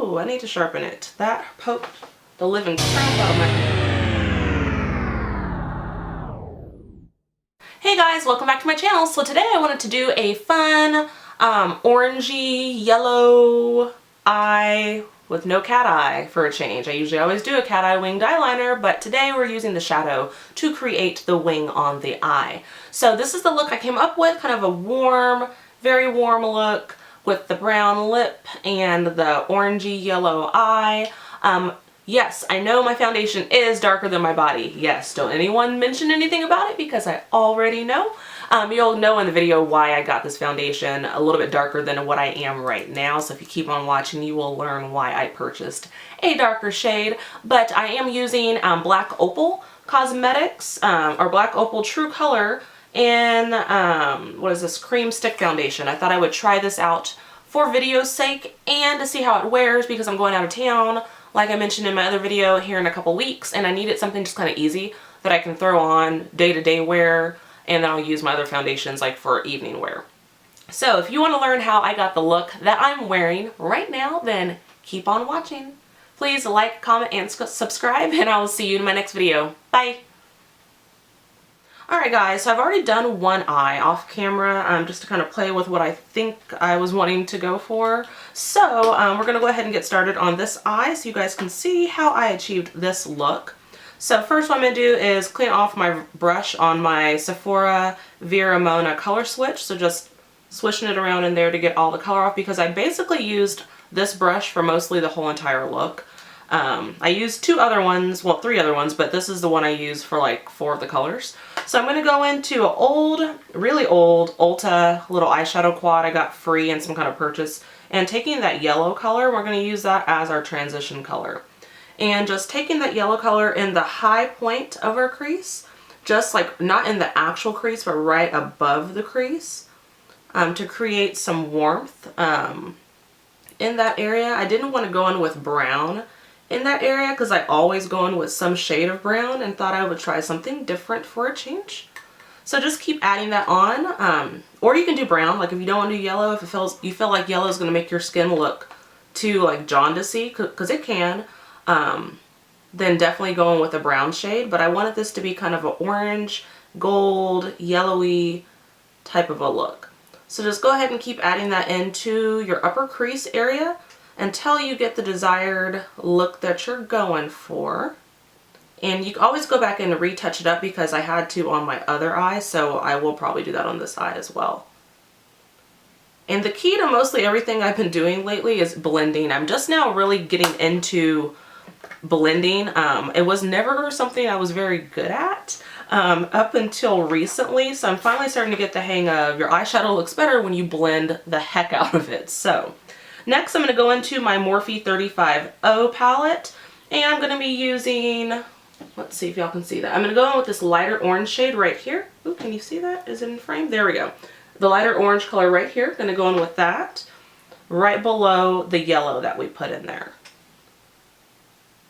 Ooh, I need to sharpen it. That poked the living crap out of my hair. Hey guys, welcome back to my channel. So today I wanted to do a fun orangey yellow eye with no cat eye for a change. I usually always do a cat eye winged eyeliner, but today we're using the shadow to create the wing on the eye. So this is the look I came up with, kind of a warm, very warm look with the brown lip and the orangey yellow eye. Yes, I know my foundation is darker than my body. Yes, don't anyone mention anything about it because I already know. You'll know in the video why I got this foundation a little bit darker than what I am right now. So if you keep on watching, you will learn why I purchased a darker shade. But I am using Black Opal Cosmetics or Black Opal True Color in, what is this, Cream Stick Foundation. I thought I would try this out for video's sake and to see how it wears because I'm going out of town, like I mentioned in my other video, here in a couple weeks, and I needed something just kind of easy that I can throw on day-to-day wear, and then I'll use my other foundations like for evening wear. So if you want to learn how I got the look that I'm wearing right now, then keep on watching. Please like, comment, and subscribe, and I will see you in my next video. Bye! Alright guys, so I've already done one eye off camera just to kind of play with what I think I was wanting to go for. So we're going to go ahead and get started on this eye so you guys can see how I achieved this look. So first what I'm going to do is clean off my brush on my Sephora Vera Mona color switch. So just swishing it around in there to get all the color off because I basically used this brush for mostly the whole entire look. I used two other ones, well, three other ones, but this is the one I use for like 4 of the colors. So I'm going to go into an old, really old Ulta little eyeshadow quad I got free in some kind of purchase. And taking that yellow color, we're going to use that as our transition color. And just taking that yellow color in the high point of our crease, just like not in the actual crease, but right above the crease, to create some warmth in that area. I didn't want to go in with brown in that area because I always go in with some shade of brown and thought I would try something different for a change. So just keep adding that on, or you can do brown. Like if you don't want to do yellow, if you feel like yellow is going to make your skin look too like jaundicey, because it can, then definitely go in with a brown shade. But I wanted this to be kind of an orange, gold, yellowy type of a look. So just go ahead and keep adding that into your upper crease area until you get the desired look that you're going for. And you can always go back and retouch it up because I had to on my other eye, so I will probably do that on this eye as well. And the key to mostly everything I've been doing lately is blending. I'm just now really getting into blending. It was never something I was very good at up until recently, so I'm finally starting to get the hang of your eyeshadow looks better when you blend the heck out of it. So next I'm going to go into my Morphe 35O palette, and I'm going to be using, let's see if y'all can see that. I'm going to go in with this lighter orange shade right here. Ooh, can you see that? Is it in frame? There we go. The lighter orange color right here. Going to go in with that right below the yellow that we put in there.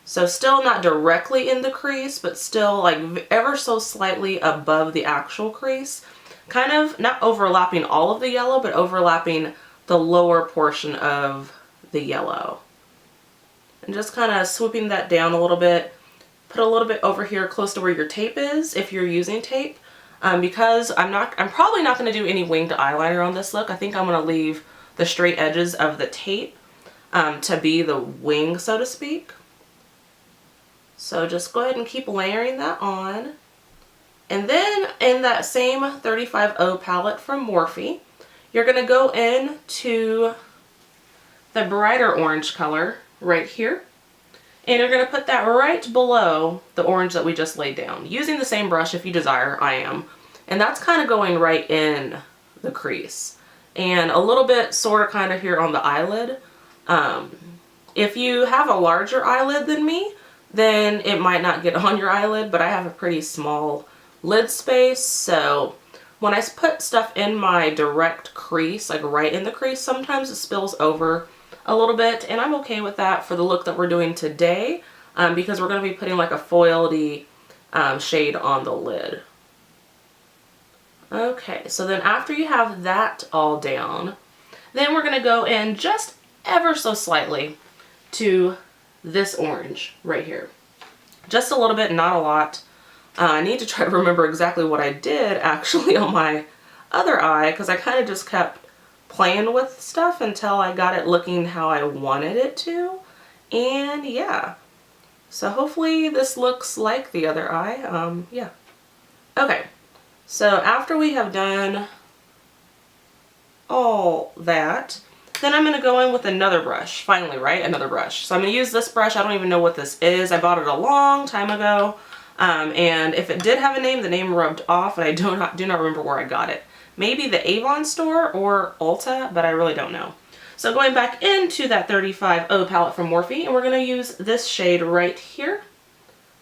So still not directly in the crease, but still like ever so slightly above the actual crease. Kind of not overlapping all of the yellow, but overlapping the lower portion of the yellow. And just kind of swooping that down a little bit. Put a little bit over here close to where your tape is if you're using tape. Because I'm probably not going to do any winged eyeliner on this look. I think I'm going to leave the straight edges of the tape to be the wing, so to speak. So just go ahead and keep layering that on. And then in that same 35O palette from Morphe, you're going to go into the brighter orange color right here. And you're going to put that right below the orange that we just laid down. Using the same brush if you desire, I am. And that's kind of going right in the crease. And a little bit sort of kind of here on the eyelid. If you have a larger eyelid than me, then it might not get on your eyelid, but I have a pretty small lid space, so when I put stuff in my direct crease, like right in the crease, sometimes it spills over a little bit, and I'm okay with that for the look that we're doing today, because we're going to be putting like a foiledy shade on the lid. Okay, so then after you have that all down, then we're going to go in just ever so slightly to this orange right here. Just a little bit, not a lot. I need to try to remember exactly what I did actually on my other eye, because I kind of just kept playing with stuff until I got it looking how I wanted it to. And yeah, so hopefully this looks like the other eye. Yeah. Okay, so after we have done all that, then I'm going to go in with another brush. Finally, right? Another brush. So I'm going to use this brush. I don't even know what this is. I bought it a long time ago. And if it did have a name, the name rubbed off, and I do not remember where I got it. Maybe the Avon store or Ulta, but I really don't know. So going back into that 35O palette from Morphe, and we're going to use this shade right here.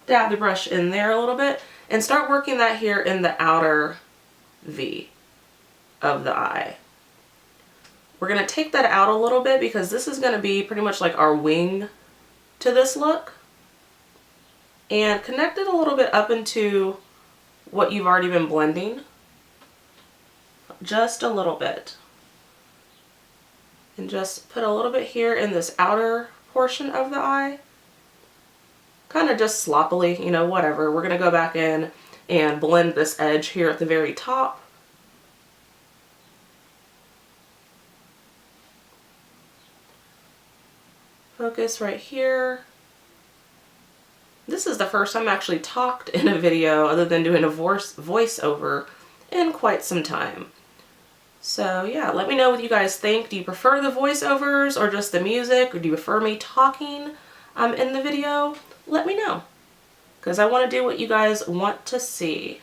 Dab the brush in there a little bit, and start working that here in the outer V of the eye. We're going to take that out a little bit because this is going to be pretty much like our wing to this look. And connect it a little bit up into what you've already been blending. Just a little bit. And just put a little bit here in this outer portion of the eye. Kind of just sloppily, you know, whatever. We're going to go back in and blend this edge here at the very top. Focus right here. This is the first time I actually talked in a video other than doing a voiceover in quite some time. So yeah, let me know what you guys think. Do you prefer the voiceovers or just the music? Or do you prefer me talking in the video? Let me know, because I want to do what you guys want to see.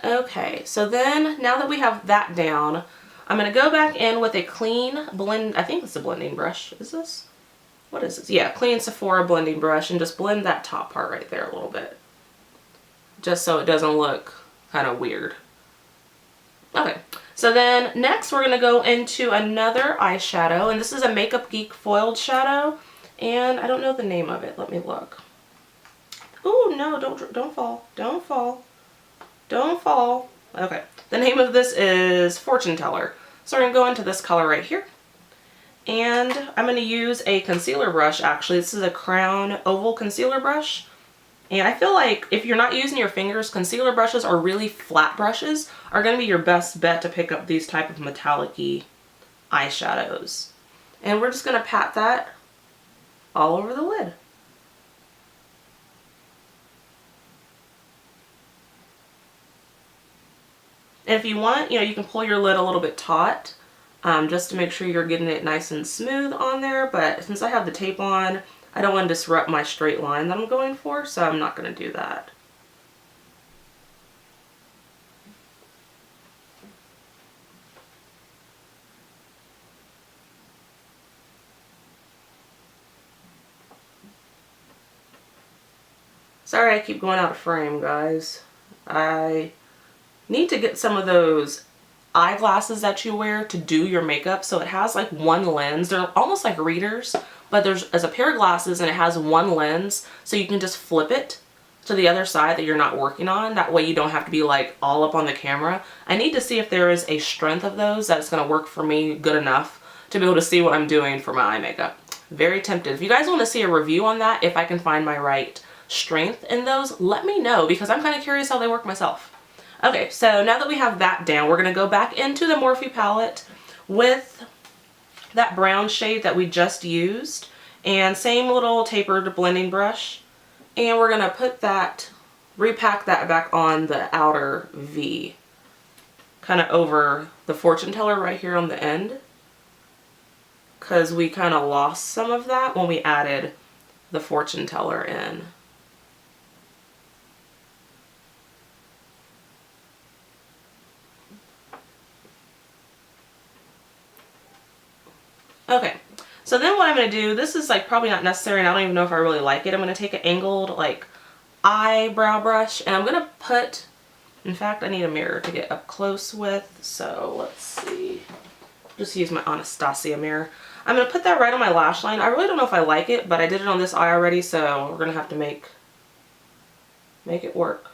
Okay, so then now that we have that down, I'm going to go back in with a clean blend. I think it's a blending brush. Is this? What is this? Yeah, clean Sephora blending brush, and just blend that top part right there a little bit. Just so it doesn't look kind of weird. Okay, so then next we're going to go into another eyeshadow, and this is a Makeup Geek foiled shadow, and I don't know the name of it. Let me look. Ooh, no, don't fall. Don't fall. Don't fall. Okay, the name of this is Fortune Teller. So we're going to go into this color right here. And I'm going to use a concealer brush, actually. This is a Crown Oval Concealer Brush. And I feel like if you're not using your fingers, concealer brushes or really flat brushes are going to be your best bet to pick up these type of metallic-y eyeshadows. And we're just going to pat that all over the lid. And if you want, you know, you can pull your lid a little bit taut. Just to make sure you're getting it nice and smooth on there, but since I have the tape on, I don't want to disrupt my straight line that I'm going for, so I'm not going to do that. Sorry I keep going out of frame, guys. I need to get some of those eyeglasses that you wear to do your makeup, so it has like one lens. They're almost like readers, but there's a pair of glasses and it has one lens, so you can just flip it to the other side that you're not working on. That way you don't have to be like all up on the camera. I need to see if there is a strength of those that's going to work for me good enough to be able to see what I'm doing for my eye makeup. Very tempted. If you guys want to see a review on that, if I can find my right strength in those, let me know, because I'm kind of curious how they work myself. Okay, so now that we have that down, we're going to go back into the Morphe palette with that brown shade that we just used, and same little tapered blending brush, and we're going to put that, repack that back on the outer V, kind of over the Fortune Teller right here on the end, because we kind of lost some of that when we added the Fortune Teller in. Okay, so then what I'm going to do, this is like probably not necessary and I don't even know if I really like it. I'm going to take an angled like eyebrow brush and I'm going to put, in fact I need a mirror to get up close with, so let's see. Just use my Anastasia mirror. I'm going to put that right on my lash line. I really don't know if I like it, but I did it on this eye already, so we're going to have to make it work.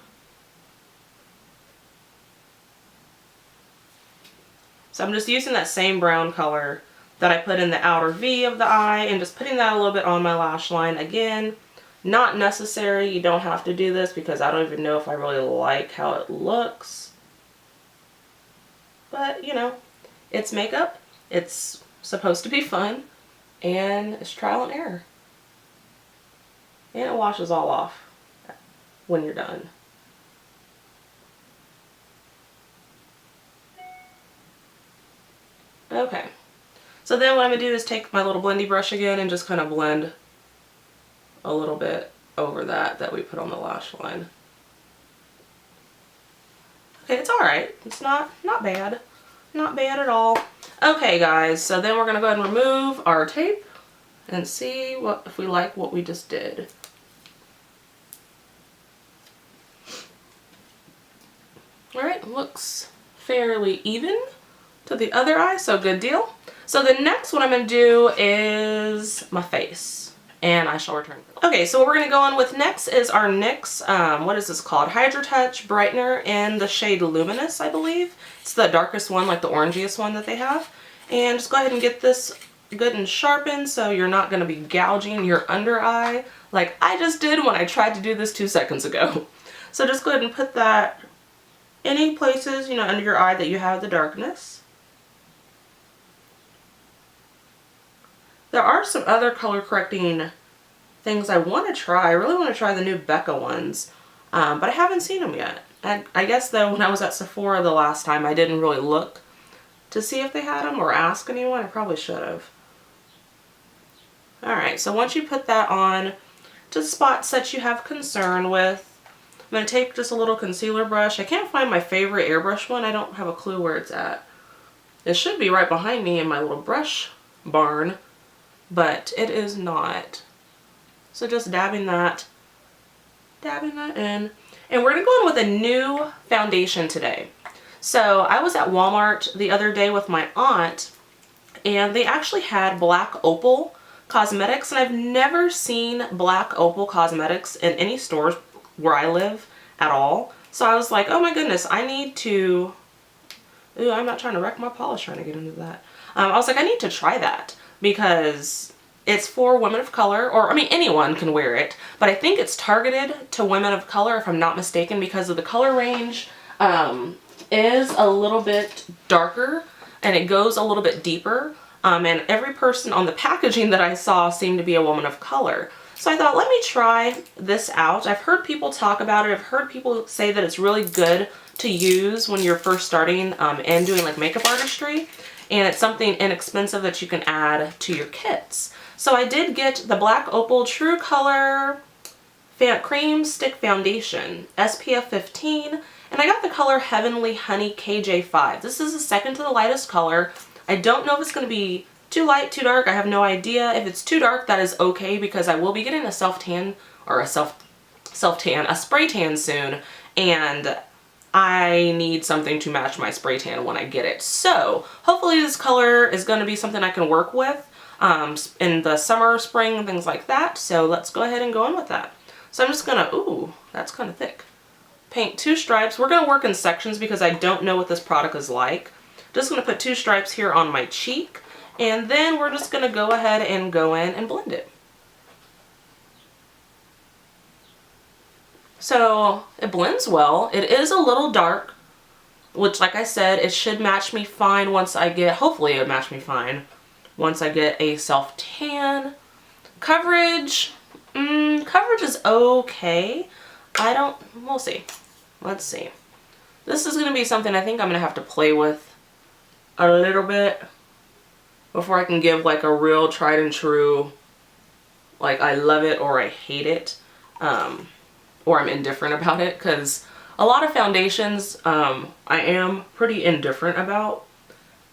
So I'm just using that same brown color that I put in the outer V of the eye and just putting that a little bit on my lash line. Again, not necessary. You don't have to do this because I don't even know if I really like how it looks. But, you know, it's makeup. It's supposed to be fun. And it's trial and error. And it washes all off when you're done. Okay. So then what I'm going to do is take my little blendy brush again and just kind of blend a little bit over that we put on the lash line. Okay, it's alright. It's not bad. Not bad at all. Okay guys, so then we're going to go ahead and remove our tape and see if we like what we just did. Alright, looks fairly even to the other eye, so good deal. So the next one I'm going to do is my face, and I shall return. Okay, so what we're going to go on with next is our NYX, what is this called? Hydra Touch Brightener in the shade Luminous, I believe. It's the darkest one, like the orangiest one that they have. And just go ahead and get this good and sharpened so you're not going to be gouging your under eye like I just did when I tried to do this 2 seconds ago. So just go ahead and put that any places, you know, under your eye that you have the darkness. There are some other color correcting things I want to try. I really want to try the new Becca ones, but I haven't seen them yet. I guess though when I was at Sephora the last time I didn't really look to see if they had them or ask anyone. I probably should have. Alright, so once you put that on to spots that you have concern with, I'm going to take just a little concealer brush. I can't find my favorite airbrush one. I don't have a clue where it's at. It should be right behind me in my little brush barn, but it is not. So just dabbing that in. And we're going to go in with a new foundation today. So I was at Walmart the other day with my aunt, and they actually had Black Opal Cosmetics, and I've never seen Black Opal Cosmetics in any stores where I live at all. So I was like, oh my goodness, I need to, ooh, I'm not trying to wreck my polish trying to get into that. I was like, I need to try that because it's for women of color, or I mean anyone can wear it, but I think it's targeted to women of color if I'm not mistaken, because of the color range is a little bit darker and it goes a little bit deeper, and every person on the packaging that I saw seemed to be a woman of color. So I thought, let me try this out. I've heard people talk about it. I've heard people say that it's really good to use when you're first starting and doing like makeup artistry, and it's something inexpensive that you can add to your kits. So I did get the Black Opal True Color Cream Stick Foundation, SPF 15, and I got the color Heavenly Honey KJ5. This is the second to the lightest color. I don't know if it's going to be too light, too dark. I have no idea. If it's too dark, that is okay, because I will be getting a self-tan, or a spray tan soon, and I need something to match my spray tan when I get it. So hopefully this color is going to be something I can work with in the summer, spring, things like that. So let's go ahead and go in with that. So I'm just gonna, ooh, that's kind of thick. Paint 2 stripes. We're gonna work in sections because I don't know what this product is like. Just gonna put 2 stripes here on my cheek, and then we're just gonna go ahead and go in and blend it. So it blends well. It is a little dark, which like I said, it should match me fine once I get, hopefully it would match me fine once I get a self-tan. Coverage, coverage is okay. We'll see. Let's see. This is going to be something I think I'm going to have to play with a little bit before I can give like a real tried and true, like I love it or I hate it, or I'm indifferent about it, because a lot of foundations I am pretty indifferent about.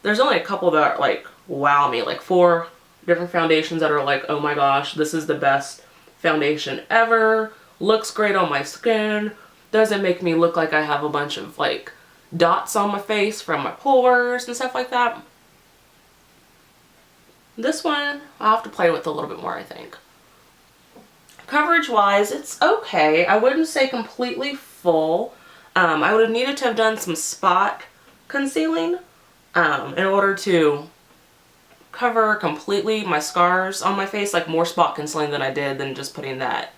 There's only a couple that like wow me, like 4 different foundations that are like, oh my gosh, this is the best foundation ever, looks great on my skin, doesn't make me look like I have a bunch of like dots on my face from my pores and stuff like that. This one I'll have to play with a little bit more, I think. Coverage wise, it's okay. I wouldn't say completely full. I would have needed to have done some spot concealing in order to cover completely my scars on my face, like more spot concealing than I did than just putting that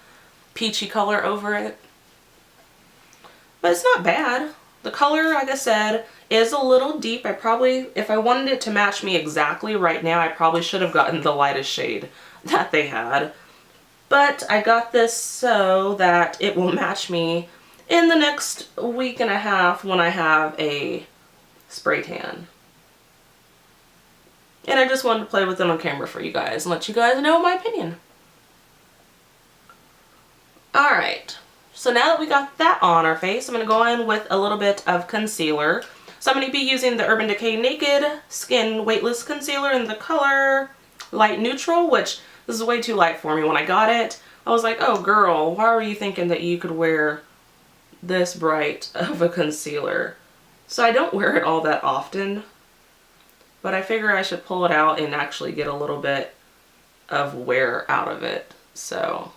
peachy color over it. But it's not bad. The color, like I said, is a little deep. I probably, if I wanted it to match me exactly right now, I probably should have gotten the lightest shade that they had. But I got this so that it will match me in the next week and a half when I have a spray tan. And I just wanted to play with it on camera for you guys and let you guys know my opinion. Alright, so now that we got that on our face, I'm going to go in with a little bit of concealer. So I'm going to be using the Urban Decay Naked Skin Weightless Concealer in the color Light Neutral, which this is way too light for me. When I got it, I was like, oh girl, why were you thinking that you could wear this bright of a concealer? So I don't wear it all that often, but I figure I should pull it out and actually get a little bit of wear out of it. So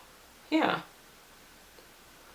yeah.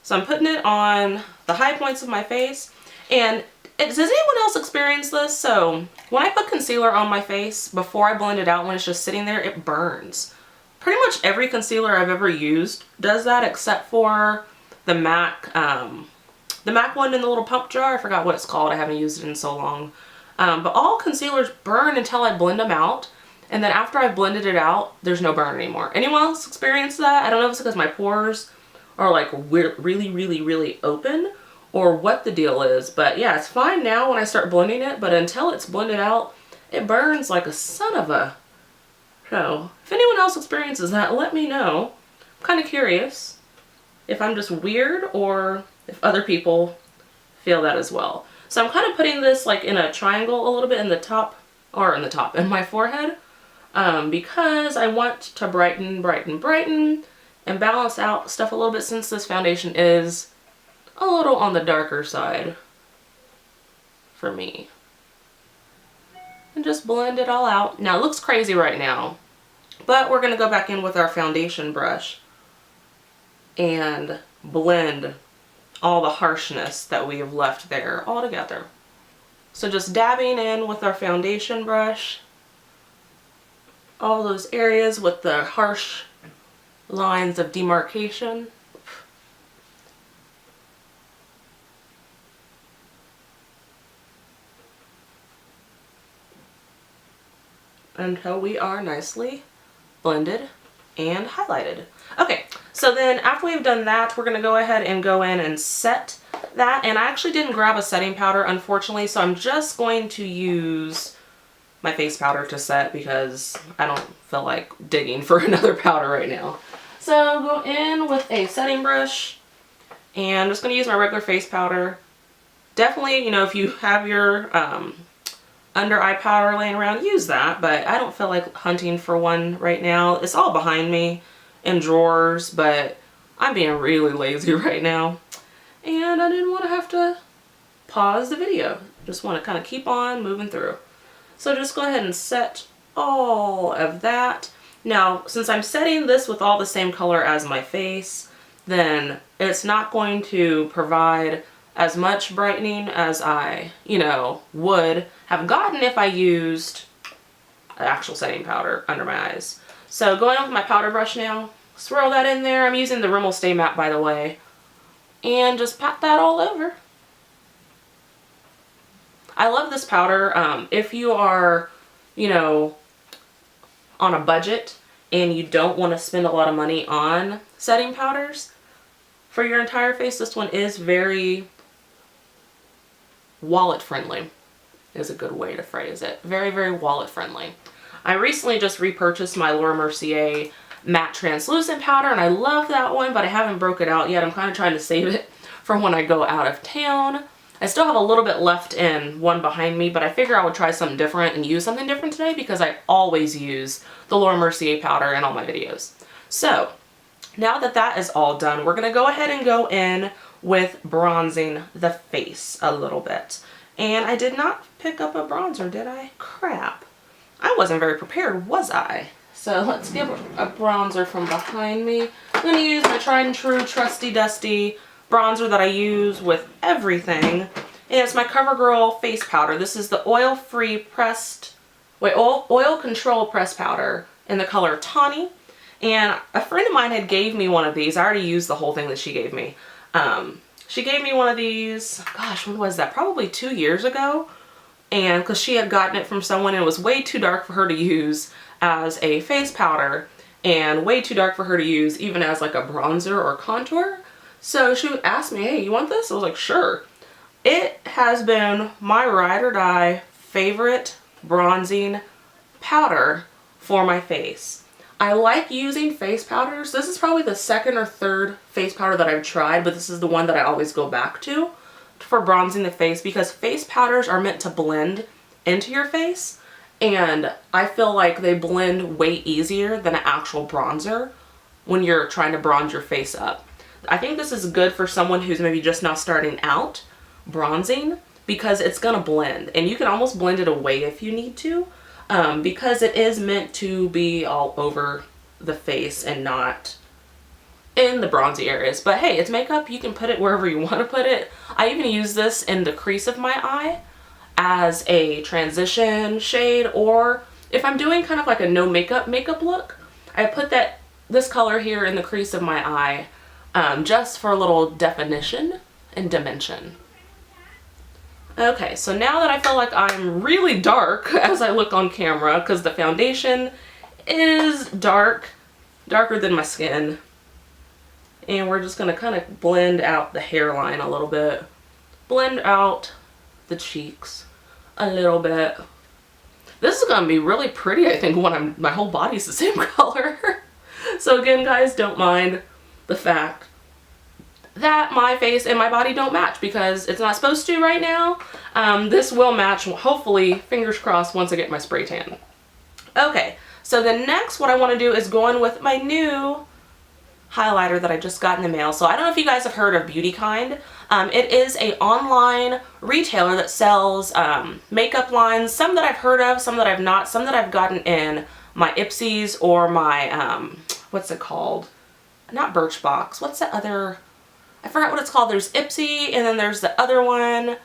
So I'm putting it on the high points of my face. And does anyone else experience this? So when I put concealer on my face, before I blend it out, when it's just sitting there, it burns. Pretty much every concealer I've ever used does that, except for the MAC one in the little pump jar. I forgot what it's called. I haven't used it in so long. But all concealers burn until I blend them out. And then after I've blended it out, there's no burn anymore. Anyone else experience that? I don't know if it's because my pores are like really, really, really open or what the deal is. But yeah, it's fine now when I start blending it. But until it's blended out, it burns like a son of a... So if anyone else experiences that, let me know. I'm kind of curious if I'm just weird or if other people feel that as well. So I'm kind of putting this like in a triangle a little bit in the top, or in my forehead, because I want to brighten, and balance out stuff a little bit, since this foundation is a little on the darker side for me. And just blend it all out. Now it looks crazy right now, but we're going to go back in with our foundation brush and blend all the harshness that we have left there all together. So just dabbing in with our foundation brush, all those areas with the harsh lines of demarcation. Until we are nicely blended and highlighted. Okay, so then after we've done that, we're going to go ahead and go in and set that. And I actually didn't grab a setting powder, unfortunately, so I'm just going to use my face powder to set because I don't feel like digging for another powder right now. So go in with a setting brush, and I'm just going to use my regular face powder. Definitely, you know, if you have your under eye powder laying around, use that, but I don't feel like hunting for one right now. It's all behind me in drawers, but I'm being really lazy right now, and I didn't want to have to pause the video. Just want to kind of keep on moving through. So just go ahead and set all of that. Now, since I'm setting this with all the same color as my face, then it's not going to provide as much brightening as I, you know, would have gotten if I used an actual setting powder under my eyes. So going on with my powder brush now, swirl that in there. I'm using the Rimmel Stay Matte, by the way, and just pat that all over. I love this powder. If you are, you know, on a budget and you don't want to spend a lot of money on setting powders for your entire face, this one is very wallet friendly, is a good way to phrase it. Very, very wallet friendly. I recently just repurchased my Laura Mercier matte translucent powder, and I love that one, but I haven't broke it out yet. I'm kind of trying to save it for when I go out of town. I still have a little bit left in one behind me, but I figure I would try something different and use something different today because I always use the Laura Mercier powder in all my videos. So now that that is all done, we're going to go ahead and go in with bronzing the face a little bit. And I did not pick up a bronzer, did I? Crap. I wasn't very prepared, was I? So let's give a bronzer from behind me. I'm going to use my tried and true trusty dusty bronzer that I use with everything. And it's my CoverGirl face powder. This is the oil-free pressed Oil Control Press Powder in the color Tawny. And a friend of mine had gave me one of these. I already used the whole thing that she gave me. She gave me one of these, gosh, when was that? Probably 2 years ago. And because she had gotten it from someone and it was way too dark for her to use as a face powder and way too dark for her to use even as like a bronzer or contour. So she asked me, hey, you want this? I was like, sure. It has been my ride or die favorite bronzing powder for my face. I like using face powders. This is probably the second or third face powder that I've tried, but this is the one that I always go back to for bronzing the face because face powders are meant to blend into your face, and I feel like they blend way easier than an actual bronzer when you're trying to bronze your face up. I think this is good for someone who's maybe just now starting out bronzing because it's gonna blend, and you can almost blend it away if you need to. Because it is meant to be all over the face and not in the bronzy areas. But hey, it's makeup. You can put it wherever you want to put it. I even use this in the crease of my eye as a transition shade, or if I'm doing kind of like a no makeup look, I put this color here in the crease of my eye just for a little definition and dimension. Okay, so now that I feel like I'm really dark as I look on camera, because the foundation is darker than my skin, and we're just going to kind of blend out the hairline a little bit, blend out the cheeks a little bit. This is going to be really pretty, I think, when my whole body's the same color. So again, guys, don't mind the fact that my face and my body don't match because it's not supposed to right now. This will match, hopefully, fingers crossed, once I get my spray tan. Okay, so the next what I want to do is go in with my new highlighter that I just got in the mail. So I don't know if you guys have heard of Beautykind. It is an online retailer that sells makeup lines, some that I've heard of, some that I've not, some that I've gotten in my Ipsy's or my, what's it called? Not Birchbox. What's the other? I forgot what it's called. There's Ipsy, and then there's the other one.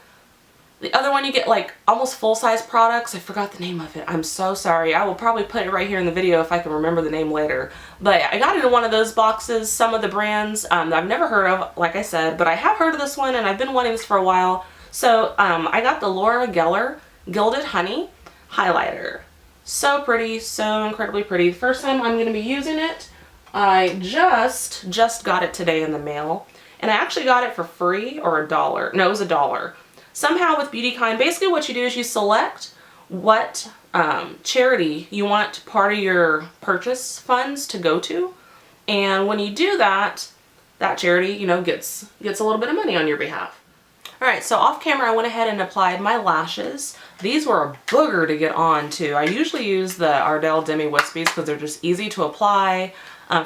The other one you get like almost full-size products. I forgot the name of it. I'm so sorry. I will probably put it right here in the video if I can remember the name later. But I got it in one of those boxes. Some of the brands that I've never heard of, like I said, but I have heard of this one and I've been wanting this for a while. So I got the Laura Geller Gilded Honey highlighter. So pretty, so incredibly pretty. The first time I'm going to be using it, I just got it today in the mail. And I actually got it for free, or $1. No, it was $1. Somehow with Beautykind, basically what you do is you select what charity you want part of your purchase funds to go to. And when you do that, that charity, you know, gets a little bit of money on your behalf. Alright, so off camera I went ahead and applied my lashes. These were a booger to get on too. I usually use the Ardell Demi Wispies because they're just easy to apply.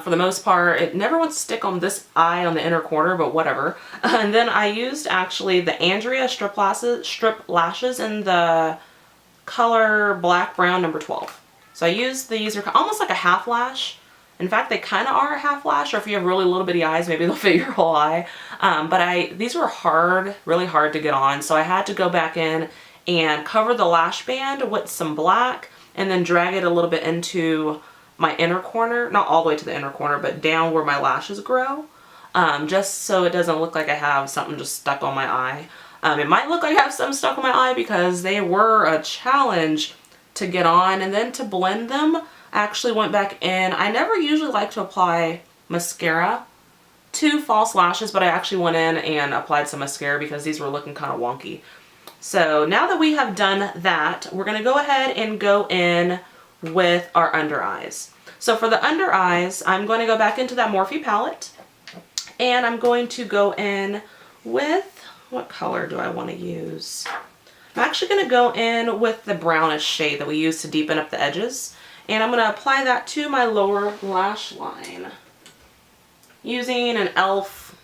For the most part, it never wants to stick on this eye on the inner corner, but whatever. And then I used actually the Andrea strip lashes in the color black brown number 12. So I used these, are almost like a half lash. In fact, they kind of are a half lash, or if you have really little bitty eyes, maybe they'll fit your whole eye. But these were hard, really hard to get on, so I had to go back in and cover the lash band with some black and then drag it a little bit into my inner corner, not all the way to the inner corner, but down where my lashes grow, just so it doesn't look like I have something just stuck on my eye. It might look like I have something stuck on my eye because they were a challenge to get on, and then to blend them, I actually went back in. I never usually like to apply mascara to false lashes, but I actually went in and applied some mascara because these were looking kind of wonky. So now that we have done that, we're going to go ahead and go in with our under eyes. So for the under eyes, I'm going to go back into that Morphe palette, and I'm going to go in with, what color do I want to use? I'm actually going to go in with the brownish shade that we use to deepen up the edges, and I'm going to apply that to my lower lash line using an e.l.f.,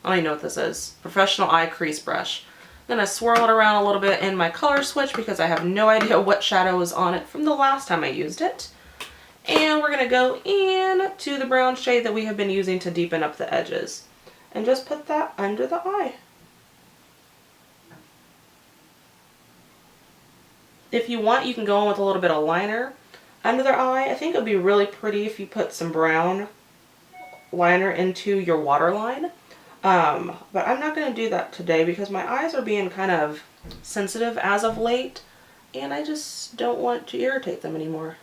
I don't even know what this is, Professional Eye Crease Brush. I'm going to swirl it around a little bit in my color switch because I have no idea what shadow was on it from the last time I used it. And we're going to go in to the brown shade that we have been using to deepen up the edges. And just put that under the eye. If you want, you can go in with a little bit of liner under their eye. I think it would be really pretty if you put some brown liner into your waterline. But I'm not going to do that today because my eyes are being kind of sensitive as of late, and I just don't want to irritate them anymore.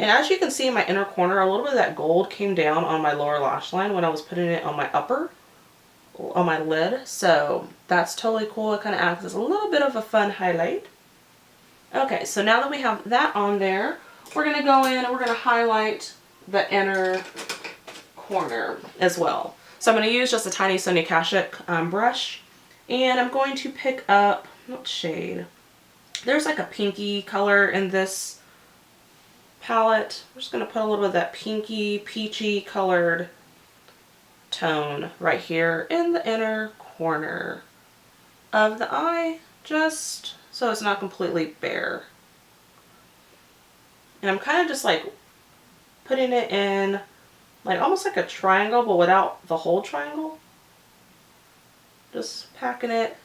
And as you can see in my inner corner, a little bit of that gold came down on my lower lash line when I was putting it on my lid. So that's totally cool. It kind of acts as a little bit of a fun highlight. Okay, so now that we have that on there, we're going to go in and we're going to highlight the inner corner as well. So I'm going to use just a tiny Sonia Kashuk brush, and I'm going to pick up, what shade? There's like a pinky color in this palette. I'm just going to put a little bit of that pinky, peachy colored tone right here in the inner corner of the eye, just so it's not completely bare. And I'm kind of just like putting it in like almost like a triangle, but without the whole triangle. Just packing it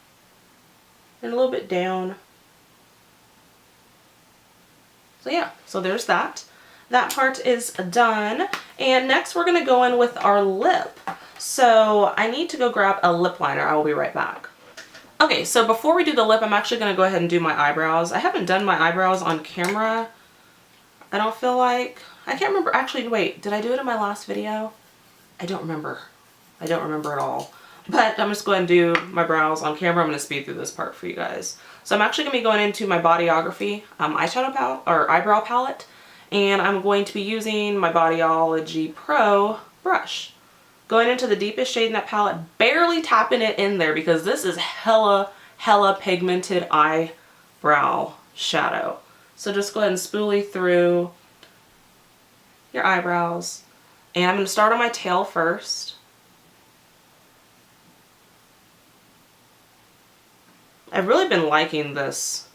and a little bit down. So yeah, so there's that. That part is done. And next we're going to go in with our lip. So I need to go grab a lip liner. I will be right back. Okay, so before we do the lip, I'm actually going to go ahead and do my eyebrows. I haven't done my eyebrows on camera, I don't feel like. I can't remember. Actually, wait, did I do it in my last video? I don't remember. I don't remember at all. But I'm just going to do my brows on camera. I'm going to speed through this part for you guys. So I'm actually going to be going into my Bodyography eyeshadow palette, or eyebrow palette. And I'm going to be using my Bodyology Pro brush. Going into the deepest shade in that palette, barely tapping it in there because this is hella pigmented eyebrow shadow. So just go ahead and spoolie through your eyebrows. And I'm going to start on my tail first. I've really been liking this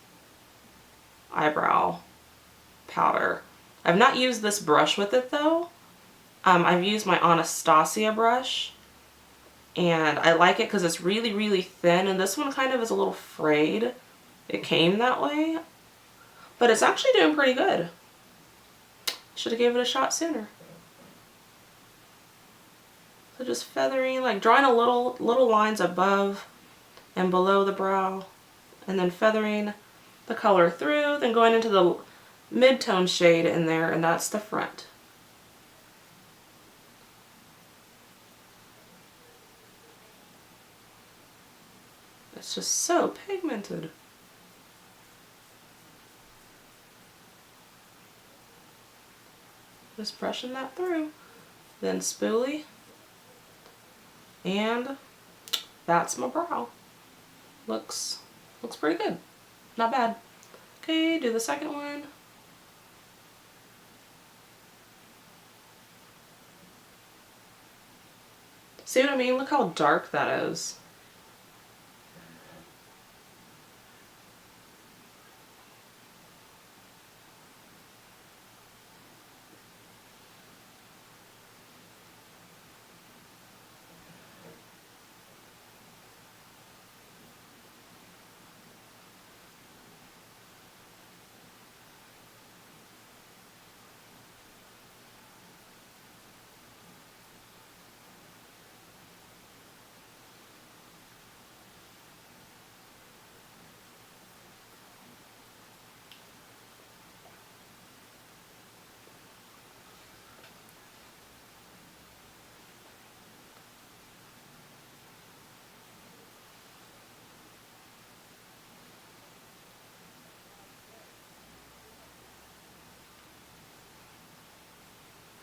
eyebrow powder. I've not used this brush with it though. I've used my Anastasia brush, and I like it because it's really thin, and this one kind of is a little frayed. It came that way, but it's actually doing pretty good. Should have gave it a shot sooner. So just feathering, like drawing a little lines above and below the brow, and then feathering the color through, then going into the mid-tone shade in there, and that's the front. It's just so pigmented. Just brushing that through. Then spoolie. And that's my brow. Looks pretty good. Not bad. Okay, do the second one. See what I mean? Look how dark that is.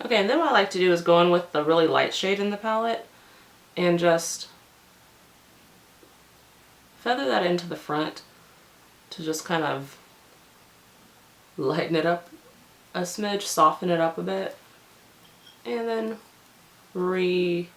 Okay, and then what I like to do is go in with the really light shade in the palette and just feather that into the front to just kind of lighten it up a smidge, soften it up a bit, and then re-spoolie.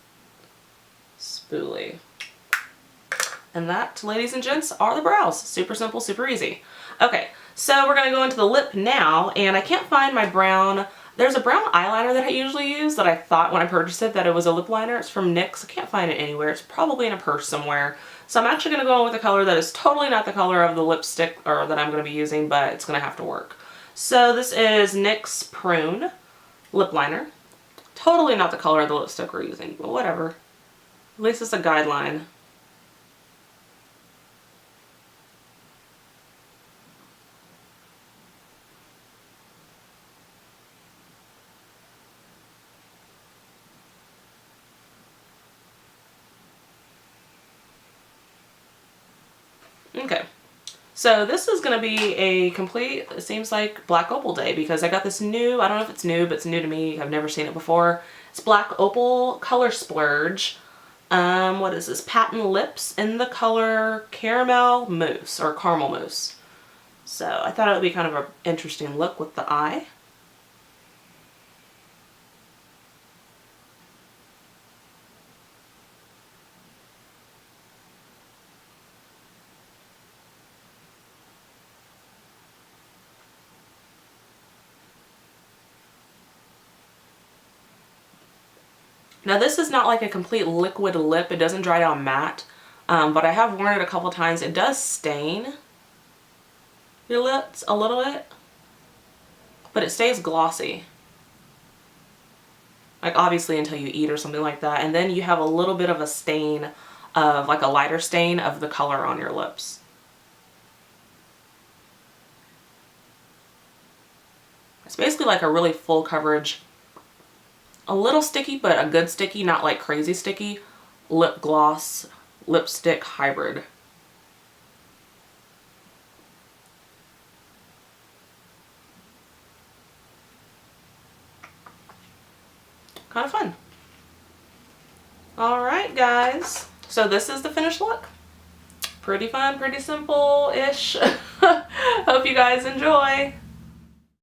And that, ladies and gents, are the brows. Super simple, super easy. Okay, so we're going to go into the lip now, and I can't find my brown There's a brown eyeliner that I usually use that I thought when I purchased it that it was a lip liner. It's from NYX. I can't find it anywhere. It's probably in a purse somewhere. So I'm actually going to go with a color that is totally not the color of the lipstick or that I'm going to be using, but it's going to have to work. So this is NYX Prune lip liner. Totally not the color of the lipstick we're using, but whatever. At least it's a guideline. Okay, so this is going to be a complete, it seems like, Black Opal day because I got this new, I don't know if it's new, but it's new to me. I've never seen it before. It's Black Opal Color Splurge. What is this? Patent Lips in the color Caramel Mousse or Caramel Mousse. So I thought it would be kind of an interesting look with the eye. Now this is not like a complete liquid lip. It doesn't dry down matte, but I have worn it a couple times. It does stain your lips a little bit, but it stays glossy. Like obviously until you eat or something like that. And then you have a little bit of a stain of like a lighter stain of the color on your lips. It's basically like a really full coverage, a little sticky, but a good sticky, not like crazy sticky, lip gloss, lipstick hybrid. Kind of fun. Alright guys, so this is the finished look. Pretty fun, pretty simple-ish. Hope you guys enjoy.